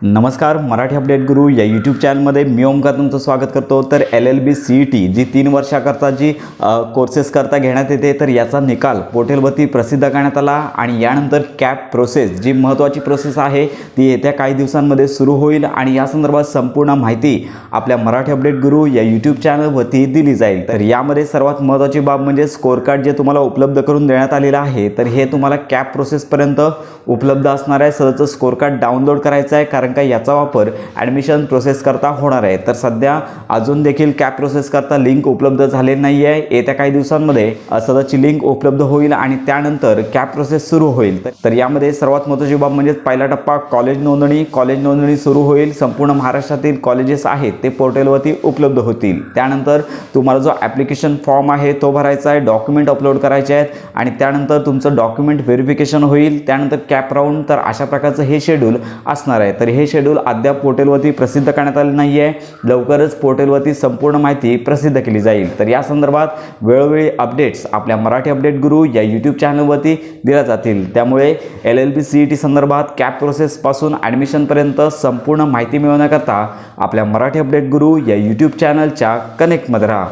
नमस्कार, मराठी अपडेट गुरु या यूट्यूब चॅनलमध्ये मी ओमकार तुमचं स्वागत करतो। तर LLB CET जी 3 वर्षाकरता जी कोर्सेस करता घेण्यात येते, तर याचा निकाल पोर्टलवरती प्रसिद्ध करण्यात आला आणि यानंतर कॅप प्रोसेस जी महत्त्वाची प्रोसेस आहे ती येत्या काही दिवसांमध्ये सुरू होईल आणि या संदर्भात संपूर्ण माहिती आपल्या मराठी अपडेट गुरु या यूट्यूब चॅनलवरती दिली जाईल। तर यामध्ये सर्वात महत्त्वाची बाब म्हणजे स्कोर कार्ड जे तुम्हाला उपलब्ध करून देण्यात आलेलं आहे, तर हे तुम्हाला कॅप प्रोसेसपर्यंत उपलब्ध असणार आहे। सहज स्कोर कार्ड डाउनलोड करायचं आहे कारण का याचा वापर ॲडमिशन प्रोसेस करता होणार आहे। तर सध्या अजून देखील कॅप प्रोसेस करता लिंक उपलब्ध झाले नाही आहे। येत्या काही दिवसांमध्ये सदरची लिंक उपलब्ध होईल आणि त्यानंतर कॅप प्रोसेस सुरू होईल। तर यामध्ये सर्वात महत्त्वाची बाब म्हणजे पहिला टप्पा कॉलेज नोंदणी सुरू होईल। संपूर्ण महाराष्ट्रातील कॉलेजेस आहेत ते पोर्टलवरती उपलब्ध होतील। त्यानंतर तुम्हाला जो ॲप्लिकेशन फॉर्म आहे तो भरायचा आहे, डॉक्युमेंट अपलोड करायचे आहेत आणि त्यानंतर तुमचं डॉक्युमेंट व्हेरिफिकेशन होईल। त्यानंतर कॅप राऊंड, तर अशा प्रकारचं हे शेड्यूल असणार आहे। तर हे शेड्यूल अद्याप पोर्टलवरती प्रसिद्ध करण्यात आले नाही आहे। लवकरच पोर्टलवरती संपूर्ण माहिती प्रसिद्ध केली जाईल। तर या संदर्भात वेळोवेळी अपडेट्स आपल्या मराठी अपडेट गुरु या यूट्यूब चॅनलवरती दिल्या जातील। त्यामुळे LLB CET संदर्भात कॅप प्रोसेसपासून ॲडमिशनपर्यंत संपूर्ण माहिती मिळवण्याकरता आपल्या मराठी अपडेट गुरु या यूट्यूब चॅनलच्या कनेक्टमध्ये राहा।